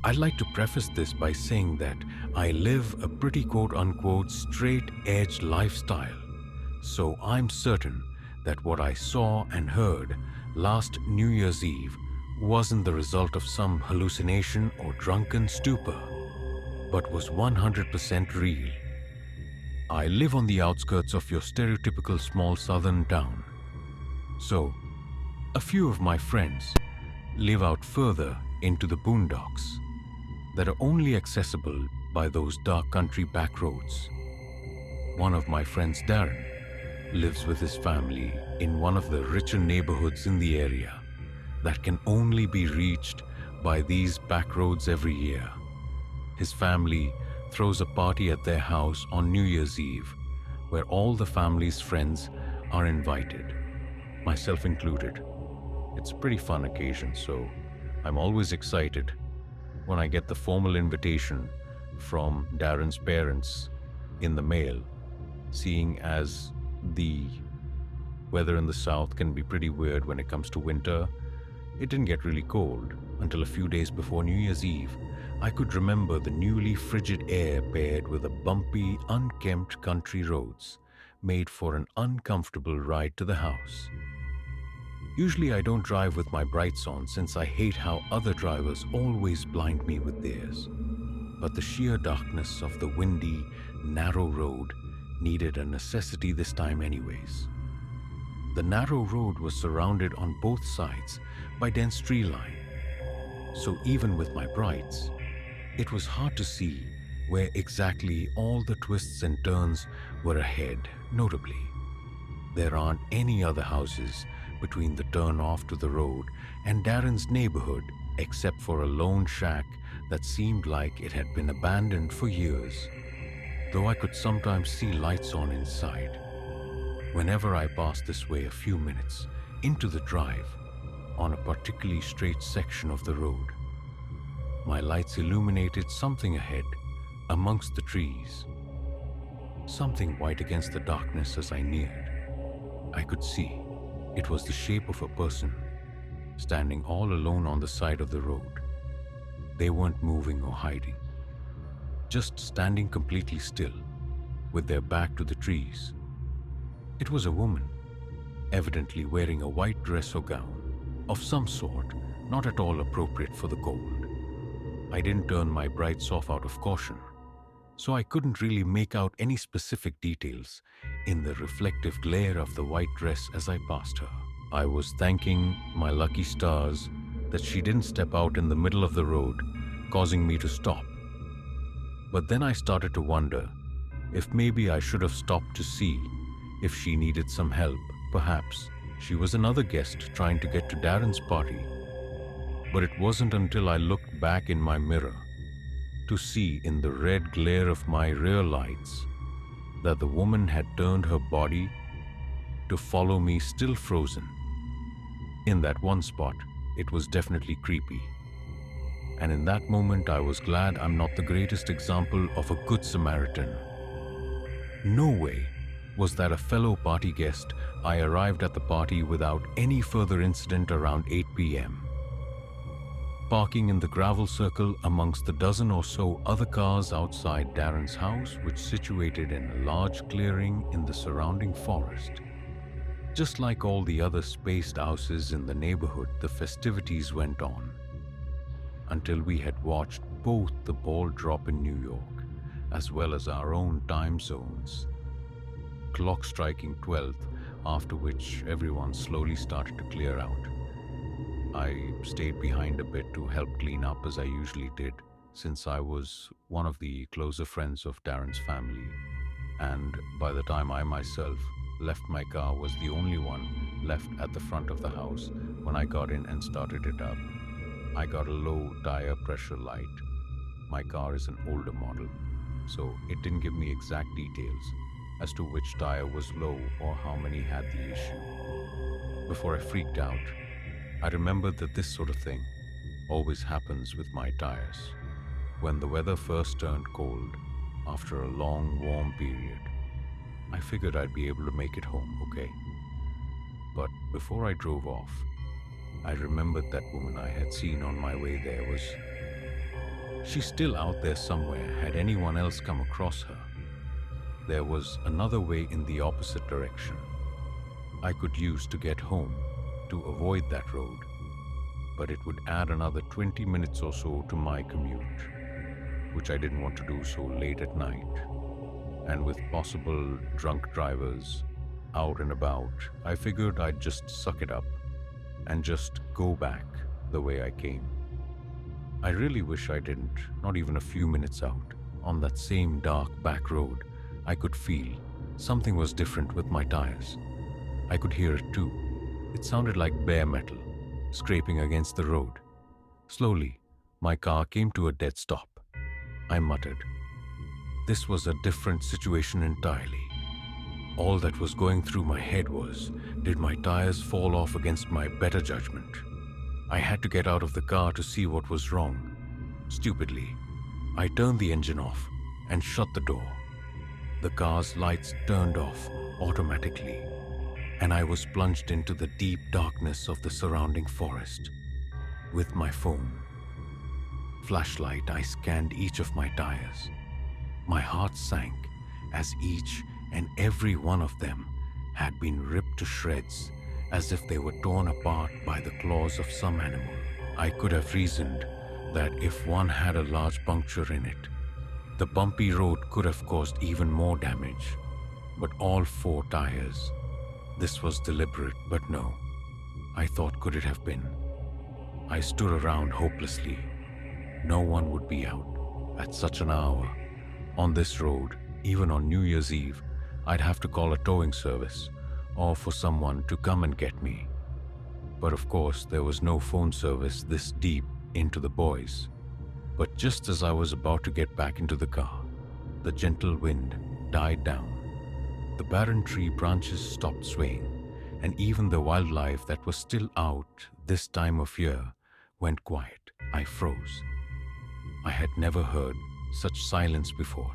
I'd like to preface this by saying that I live a pretty quote-unquote straight-edge lifestyle, so I'm certain that what I saw and heard last New Year's Eve wasn't the result of some hallucination or drunken stupor, but was 100% real. I live on the outskirts of your stereotypical small southern town, so a few of my friends live out further into the boondocks that are only accessible by those dark country back roads. One of my friends, Darren, lives with his family in one of the richer neighborhoods in the area that can only be reached by these back roads every year. His family throws a party at their house on New Year's Eve where all the family's friends are invited, myself included. It's a pretty fun occasion, so I'm always excited when I get the formal invitation from Darren's parents in the mail, seeing as the weather in the south can be pretty weird when it comes to winter. It didn't get really cold until a few days before New Year's Eve. I could remember the newly frigid air paired with the bumpy, unkempt country roads made for an uncomfortable ride to the house. Usually I don't drive with my brights on since I hate how other drivers always blind me with theirs. But the sheer darkness of the windy, narrow road needed a necessity this time anyways. The narrow road was surrounded on both sides by dense tree line, so even with my brights, it was hard to see where exactly all the twists and turns were ahead. Notably, there aren't any other houses between the turn-off to the road and Darren's neighborhood except for a lone shack that seemed like it had been abandoned for years, though I could sometimes see lights on inside. Whenever I passed this way a few minutes into the drive on a particularly straight section of the road, my lights illuminated something ahead amongst the trees. Something white against the darkness as I neared. I could see it was the shape of a person standing all alone on the side of the road. They weren't moving or hiding, just standing completely still with their back to the trees. It was a woman, evidently wearing a white dress or gown of some sort, not at all appropriate for the cold. I didn't turn my brights off out of caution, so I couldn't really make out any specific details in the reflective glare of the white dress as I passed her. I was thanking my lucky stars that she didn't step out in the middle of the road, causing me to stop. But then I started to wonder if maybe I should have stopped to see if she needed some help. Perhaps she was another guest trying to get to Darren's party. But it wasn't until I looked back in my mirror to see in the red glare of my rear lights that the woman had turned her body to follow me still frozen. In that one spot, it was definitely creepy. And in that moment, I was glad I'm not the greatest example of a good Samaritan. No way was that a fellow party guest. I arrived at the party without any further incident around 8 p.m. Parking in the gravel circle amongst the dozen or so other cars outside Darren's house, which situated in a large clearing in the surrounding forest. Just like all the other spaced houses in the neighborhood, the festivities went on until we had watched both the ball drop in New York as well as our own time zones. Clock striking 12th, after which everyone slowly started to clear out. I stayed behind a bit to help clean up as I usually did, since I was one of the closer friends of Darren's family, and by the time I myself left my car was the only one left at the front of the house when I got in and started it up. I got a low tire pressure light. My car is an older model, so it didn't give me exact details as to which tire was low or how many had the issue. Before I freaked out, I remembered that this sort of thing always happens with my tires when the weather first turned cold after a long warm period. I figured I'd be able to make it home okay. But before I drove off, I remembered that woman I had seen on my way there was She's still out there somewhere had anyone else come across her. There was another way in the opposite direction I could use to get home to avoid that road, but it would add another 20 minutes or so to my commute, which I didn't want to do so late at night. And with possible drunk drivers out and about, I figured I'd just suck it up and just go back the way I came. I really wish I didn't. Not even a few minutes out, on that same dark back road, I could feel something was different with my tires. I could hear it too. It sounded like bare metal, scraping against the road. Slowly, my car came to a dead stop. I muttered. This was a different situation entirely. All that was going through my head was, did my tires fall off against my better judgment? I had to get out of the car to see what was wrong. Stupidly, I turned the engine off and shut the door. The car's lights turned off automatically, and I was plunged into the deep darkness of the surrounding forest. With my phone, flashlight, I scanned each of my tires. My heart sank as each and every one of them had been ripped to shreds, as if they were torn apart by the claws of some animal. I could have reasoned that if one had a large puncture in it, the bumpy road could have caused even more damage. But all 4 tires. This was deliberate, but no. I thought, could it have been? I stood around hopelessly. No one would be out at such an hour. On this road, even on New Year's Eve, I'd have to call a towing service or for someone to come and get me. But of course, there was no phone service this deep into the boys. But just as I was about to get back into the car, the gentle wind died down. The barren tree branches stopped swaying, and even the wildlife that was still out this time of year went quiet. I froze. I had never heard such silence before.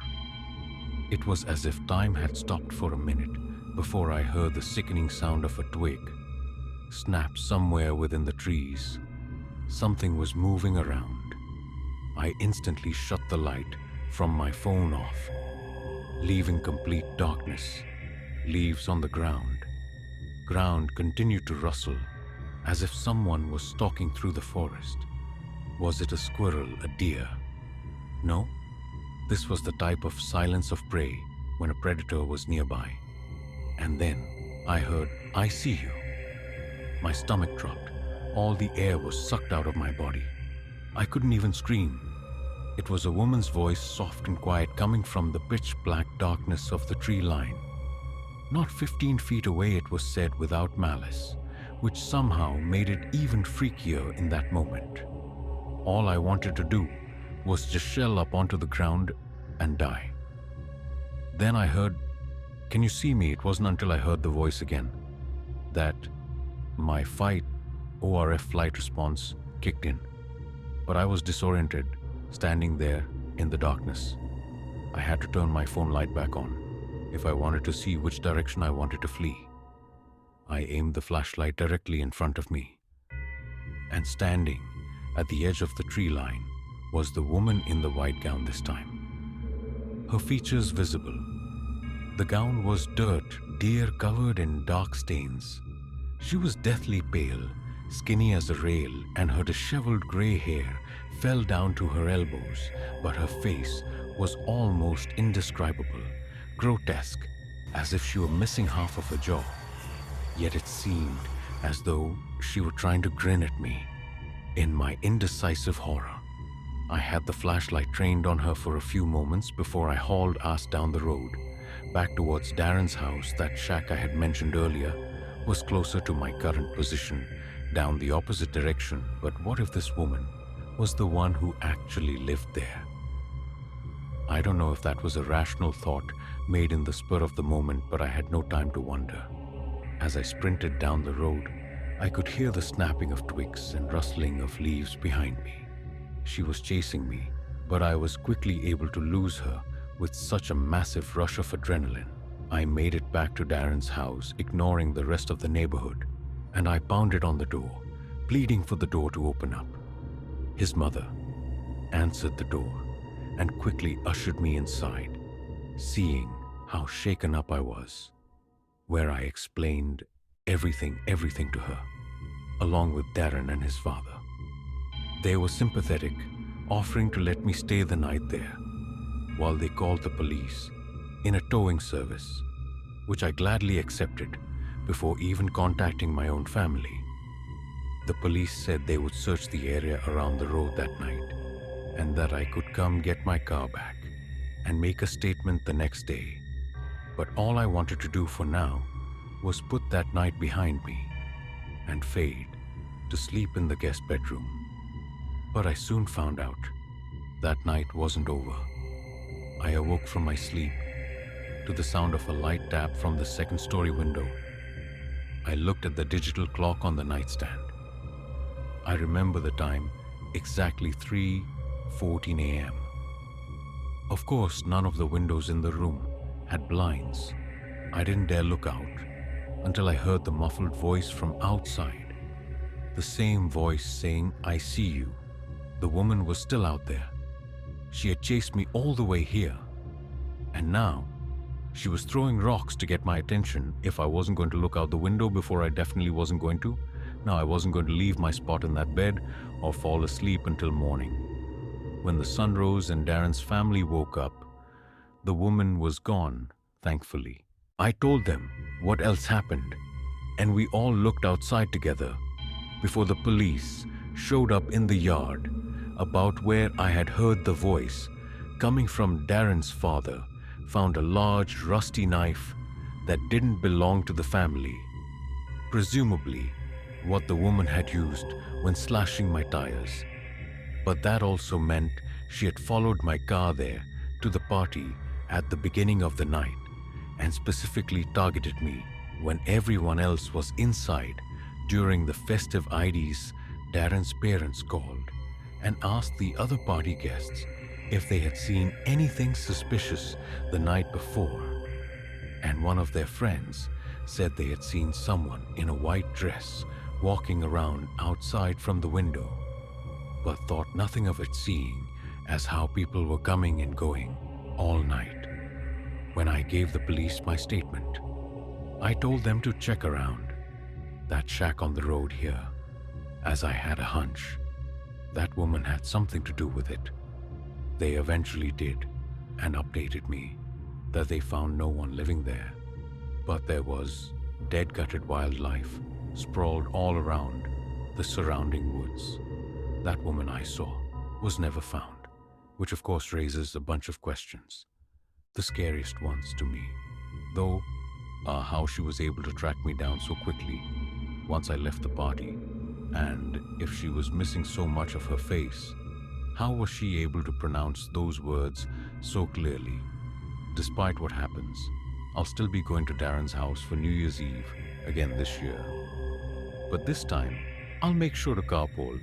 It was as if time had stopped for a minute before I heard the sickening sound of a twig snap somewhere within the trees. Something was moving around. I instantly shut the light from my phone off, leaving complete darkness. Leaves on the ground. Ground continued to rustle, as if someone was stalking through the forest. Was it a squirrel, a deer? No. This was the type of silence of prey when a predator was nearby. And then I heard, "I see you." My stomach dropped. All the air was sucked out of my body. I couldn't even scream. It was a woman's voice, soft and quiet, coming from the pitch-black darkness of the tree line. Not 15 feet away, it was said without malice, which somehow made it even freakier in that moment. All I wanted to do was just shell up onto the ground and die. Then I heard, "Can you see me?" It wasn't until I heard the voice again that my fight ORF flight response kicked in. But I was disoriented, standing there in the darkness. I had to turn my phone light back on if I wanted to see which direction I wanted to flee. I aimed the flashlight directly in front of me, and standing at the edge of the tree line was the woman in the white gown this time. Her features visible. The gown was dirt, deer covered in dark stains. She was deathly pale, skinny as a rail, and her disheveled gray hair fell down to her elbows, but her face was almost indescribable, grotesque, as if she were missing half of her jaw. Yet it seemed as though she were trying to grin at me. In my indecisive horror, I had the flashlight trained on her for a few moments before I hauled ass down the road, back towards Darren's house. That shack I had mentioned earlier was closer to my current position, down the opposite direction. But what if this woman was the one who actually lived there? I don't know if that was a rational thought made in the spur of the moment, but I had no time to wonder. As I sprinted down the road, I could hear the snapping of twigs and rustling of leaves behind me. She was chasing me, but I was quickly able to lose her with such a massive rush of adrenaline. I made it back to Darren's house, ignoring the rest of the neighborhood, and I pounded on the door, pleading for the door to open up. His mother, answered the door and quickly ushered me inside, seeing how shaken up I was, where I explained everything to her, along with Darren and his father. They were sympathetic, offering to let me stay the night there, while they called the police in a towing service, which I gladly accepted before even contacting my own family. The police said they would search the area around the road that night, and that I could come get my car back and make a statement the next day. But all I wanted to do for now was put that night behind me and fade to sleep in the guest bedroom. But I soon found out that night wasn't over. I awoke from my sleep to the sound of a light tap from the second-story window. I looked at the digital clock on the nightstand. I remember the time, exactly 3:14 a.m. Of course, none of the windows in the room had blinds. I didn't dare look out until I heard the muffled voice from outside. The same voice saying, "I see you." The woman was still out there. She had chased me all the way here. And now, she was throwing rocks to get my attention if I wasn't going to look out the window before I definitely wasn't going to. Now, I wasn't going to leave my spot in that bed or fall asleep until morning. When the sun rose and Darren's family woke up, the woman was gone, thankfully. I told them what else happened, and we all looked outside together before the police showed up in the yard about where I had heard the voice coming from. Darren's father found a large rusty knife that didn't belong to the family, presumably what the woman had used when slashing my tires. But that also meant she had followed my car there to the party at the beginning of the night and specifically targeted me when everyone else was inside during the festive IDs. Darren's parents called and asked the other party guests if they had seen anything suspicious the night before, and one of their friends said they had seen someone in a white dress walking around outside from the window, but thought nothing of it, seeing as how people were coming and going all night. When I gave the police my statement, I told them to check around that shack on the road here, as I had a hunch that woman had something to do with it. They eventually did and updated me that they found no one living there, but there was dead, gutted wildlife sprawled all around the surrounding woods. That woman I saw was never found, which of course raises a bunch of questions. The scariest ones to me, though, are how she was able to track me down so quickly once I left the party, and if she was missing so much of her face, how was she able to pronounce those words so clearly? Despite what happens, I'll still be going to Darren's house for New Year's Eve again this year. But this time, I'll make sure to carpool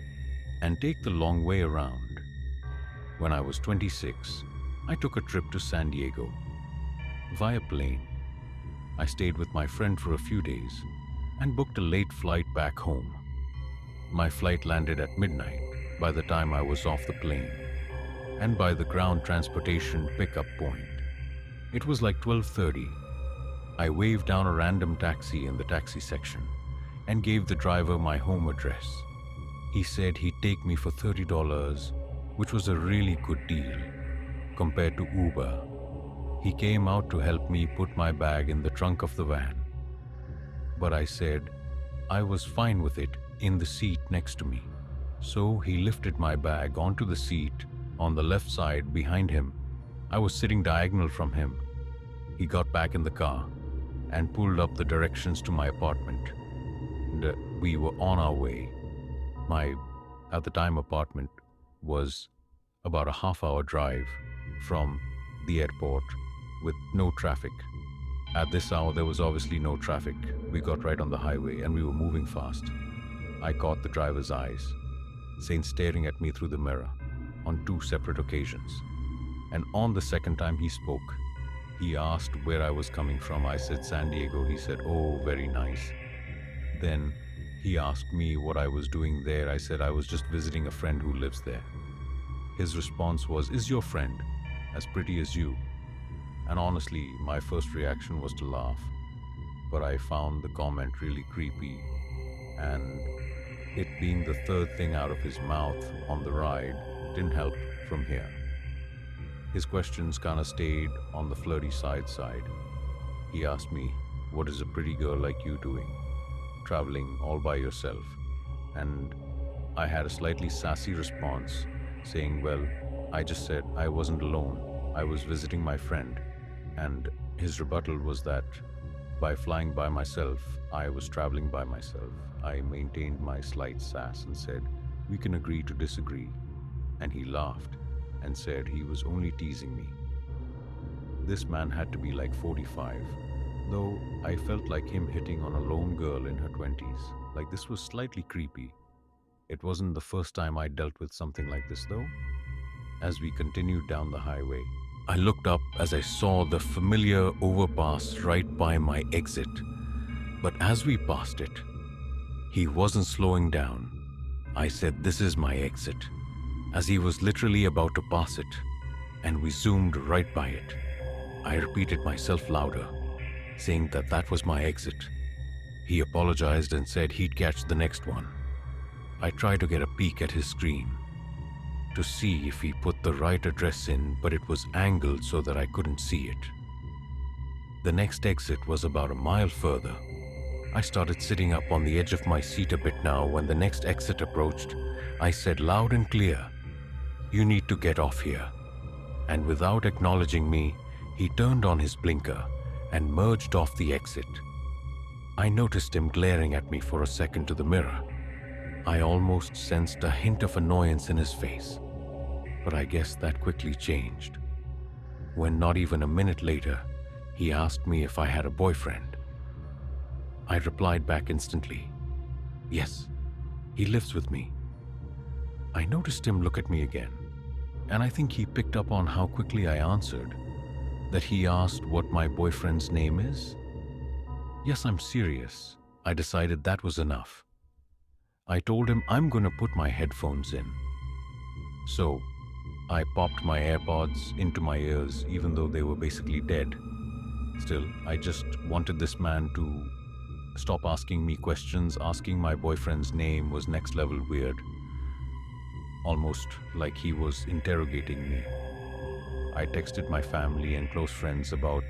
and take the long way around. When I was 26, I took a trip to San Diego via plane. I stayed with my friend for a few days and booked a late flight back home. My flight landed at midnight by the time I was off the plane and by the ground transportation pickup point. It was like 12:30. I waved down a random taxi in the taxi section and gave the driver my home address. He said he'd take me for $30, which was a really good deal compared to Uber. He came out to help me put my bag in the trunk of the van, but I said I was fine with it in the seat next to me. So he lifted my bag onto the seat on the left side behind him. I was sitting diagonal from him. He got back in the car and pulled up the directions to my apartment. And we were on our way. My, at the time, apartment was about a half-hour drive from the airport with no traffic. At this hour, there was obviously no traffic. We got right on the highway and we were moving fast. I caught the driver's eyes, seen staring at me through the mirror on 2 separate occasions. And on the second time he spoke, he asked where I was coming from. I said San Diego. He said, "Oh, very nice." Then he asked me what I was doing there. I said I was just visiting a friend who lives there. His response was, "Is your friend as pretty as you?" And honestly, my first reaction was to laugh, but I found the comment really creepy, and it being the third thing out of his mouth on the ride didn't help from here. His questions kinda stayed on the flirty side. He asked me, "What is a pretty girl like you doing, traveling all by yourself?" And I had a slightly sassy response, saying, "Well, I just said I wasn't alone. I was visiting my friend." And his rebuttal was that by flying by myself, I was traveling by myself. I maintained my slight sass and said, "We can agree to disagree." And he laughed and said he was only teasing me. This man had to be like 45, though I felt like him hitting on a lone girl in her 20s. Like, this was slightly creepy. It wasn't the first time I dealt with something like this, though. As we continued down the highway, I looked up as I saw the familiar overpass right by my exit. But as we passed it, he wasn't slowing down. I said, "This is my exit," as he was literally about to pass it, and we zoomed right by it. I repeated myself louder, saying that that was my exit. He apologized and said he'd catch the next one. I tried to get a peek at his screen to see if he put the right address in, but it was angled so that I couldn't see it. The next exit was about a mile further. I started sitting up on the edge of my seat a bit now. When the next exit approached, I said loud and clear, "You need to get off here." And without acknowledging me, he turned on his blinker and merged off the exit. I noticed him glaring at me for a second to the mirror. I almost sensed a hint of annoyance in his face, but I guess that quickly changed when not even a minute later, he asked me if I had a boyfriend. I replied back instantly, "Yes, he lives with me." I noticed him look at me again, and I think he picked up on how quickly I answered, that he asked what my boyfriend's name is. Yes, I'm serious. I decided that was enough. I told him I'm gonna put my headphones in. So, I popped my AirPods into my ears even though they were basically dead. Still, I just wanted this man to stop asking me questions. Asking my boyfriend's name was next level weird. Almost like he was interrogating me. I texted my family and close friends about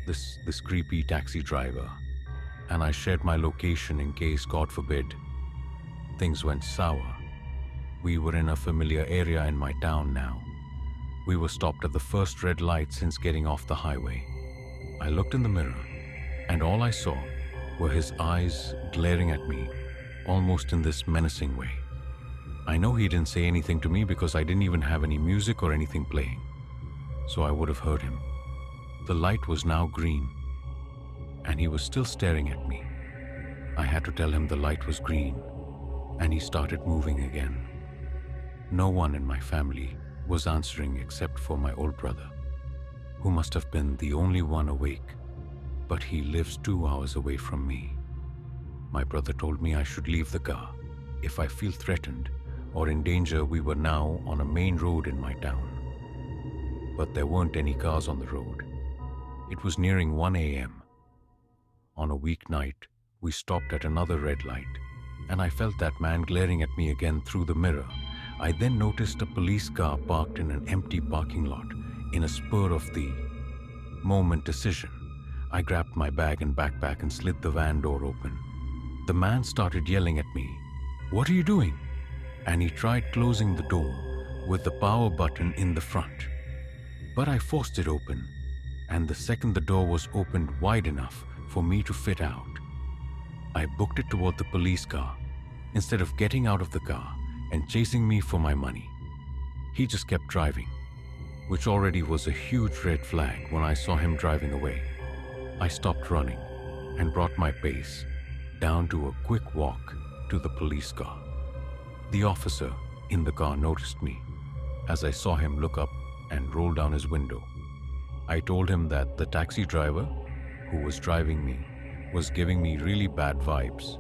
this creepy taxi driver, and I shared my location in case, God forbid, things went sour. We were in a familiar area in my town now. We were stopped at the first red light since getting off the highway. I looked in the mirror, and all I saw were his eyes glaring at me, almost in this menacing way. I know he didn't say anything to me because I didn't even have any music or anything playing, so I would have heard him. The light was now green, and he was still staring at me. I had to tell him the light was green, and he started moving again. No one in my family was answering except for my old brother, who must have been the only one awake, but he lives 2 hours away from me. My brother told me I should leave the car if I feel threatened or in danger. We were now on a main road in my town, but there weren't any cars on the road. It was nearing 1 a.m. On a weeknight, we stopped at another red light, and I felt that man glaring at me again through the mirror. I then noticed a police car parked in an empty parking lot. In a spur of the moment decision, I grabbed my bag and backpack and slid the van door open. The man started yelling at me, "What are you doing?" And he tried closing the door with the power button in the front. But I forced it open, and the second the door was opened wide enough for me to fit out, I booked it toward the police car instead of getting out of the car and chasing me for my money. He just kept driving, which already was a huge red flag when I saw him driving away. I stopped running and brought my pace down to a quick walk to the police car. The officer in the car noticed me as I saw him look up and roll down his window. I told him that the taxi driver who was driving me was giving me really bad vibes,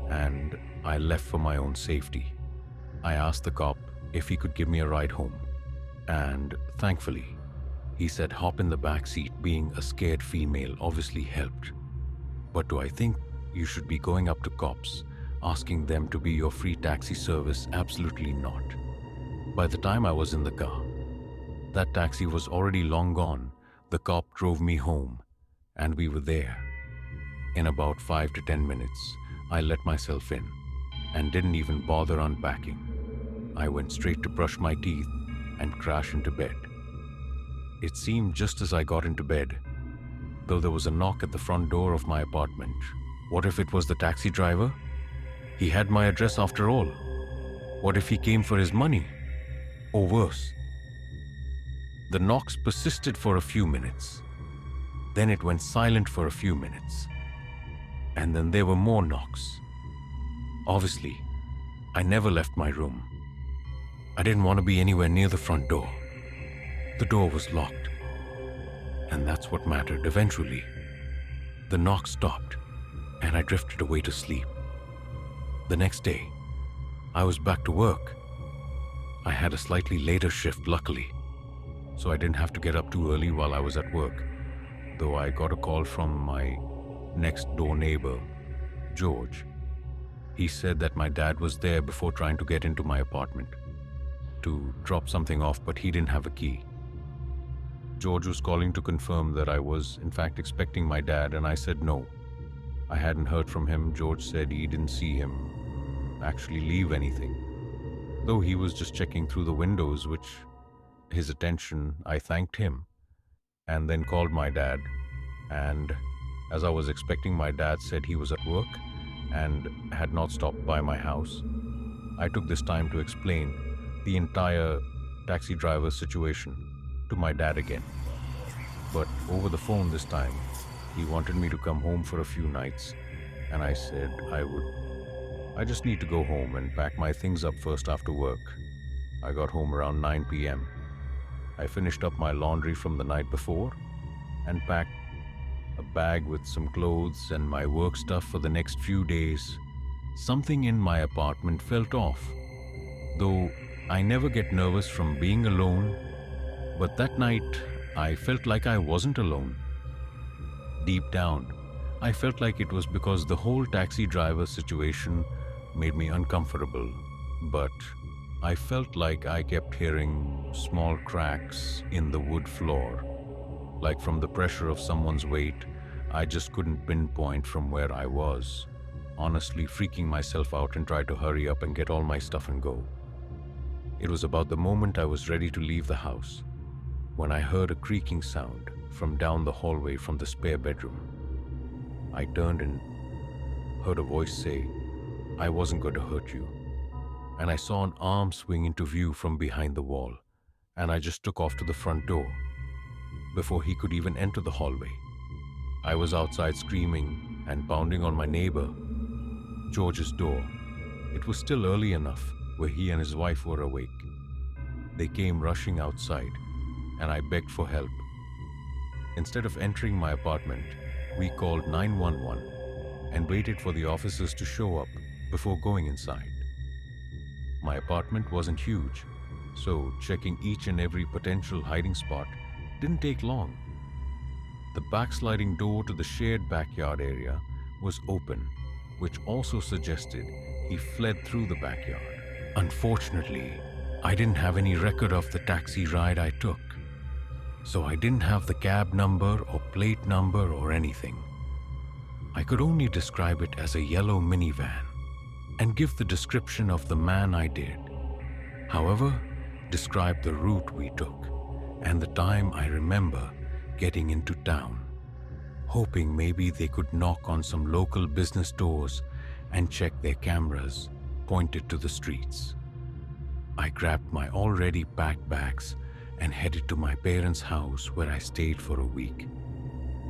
and I left for my own safety. I asked the cop if he could give me a ride home. And thankfully, he said hop in the back seat. Being a scared female obviously helped. But do I think you should be going up to cops, asking them to be your free taxi service? Absolutely not. By the time I was in the car, that taxi was already long gone. The cop drove me home, and we were there. In about 5 to 10 minutes, I let myself in and didn't even bother unpacking. I went straight to brush my teeth and crash into bed. It seemed just as I got into bed, though there was a knock at the front door of my apartment. What if it was the taxi driver? He had my address after all. What if he came for his money? Or worse. The knocks persisted for a few minutes. Then it went silent for a few minutes. And then there were more knocks. Obviously, I never left my room. I didn't want to be anywhere near the front door. The door was locked. And that's what mattered. Eventually, the knock stopped and I drifted away to sleep. The next day, I was back to work. I had a slightly later shift, luckily, so I didn't have to get up too early while I was at work, though I got a call from my next door neighbor, George. He said that my dad was there before trying to get into my apartment to drop something off, but he didn't have a key. George was calling to confirm that I was in fact expecting my dad, and I said no. I hadn't heard from him. George said he didn't see him actually leave anything, though he was just checking through the windows, which his attention. I thanked him and then called my dad, and as I was expecting, my dad said he was at work and had not stopped by my house. I took this time to explain the entire taxi driver situation to my dad again, but over the phone this time. He wanted me to come home for a few nights, and I said I would. I just need to go home and pack my things up first after work. I got home around 9 p.m. I finished up my laundry from the night before and packed a bag with some clothes and my work stuff for the next few days. Something in my apartment felt off, though I never get nervous from being alone, but that night I felt like I wasn't alone. Deep down, I felt like it was because the whole taxi driver situation made me uncomfortable, but I felt like I kept hearing small cracks in the wood floor, like from the pressure of someone's weight. I just couldn't pinpoint from where I was, honestly freaking myself out and tried to hurry up and get all my stuff and go. It was about the moment I was ready to leave the house when I heard a creaking sound from down the hallway from the spare bedroom. I turned and heard a voice say, "I wasn't going to hurt you." And I saw an arm swing into view from behind the wall, and I just took off to the front door before he could even enter the hallway. I was outside screaming and pounding on my neighbor, George's door. It was still early enough where he and his wife were awake. They came rushing outside, and I begged for help. Instead of entering my apartment, we called 911 and waited for the officers to show up before going inside. My apartment wasn't huge, so checking each and every potential hiding spot didn't take long. The backsliding door to the shared backyard area was open, which also suggested he fled through the backyard. Unfortunately, I didn't have any record of the taxi ride I took, so I didn't have the cab number or plate number or anything. I could only describe it as a yellow minivan and give the description of the man I did. However, describe the route we took and the time I remember getting into town, hoping maybe they could knock on some local business doors and check their cameras pointed to the streets. I grabbed my already packed bags and headed to my parents' house, where I stayed for a week.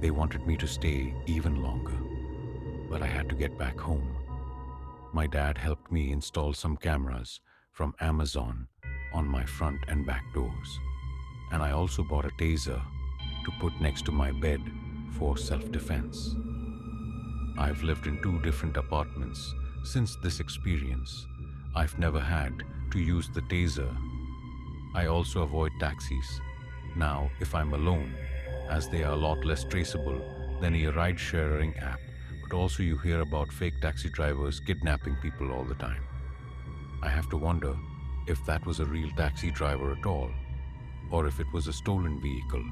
They wanted me to stay even longer, but I had to get back home. My dad helped me install some cameras from Amazon on my front and back doors, and I also bought a taser to put next to my bed for self-defense. I've lived in 2 different apartments since this experience. I've never had to use the taser. I also avoid taxis. Now, if I'm alone, as they are a lot less traceable than a ride sharing app, but also you hear about fake taxi drivers kidnapping people all the time. I have to wonder if that was a real taxi driver at all, or if it was a stolen vehicle.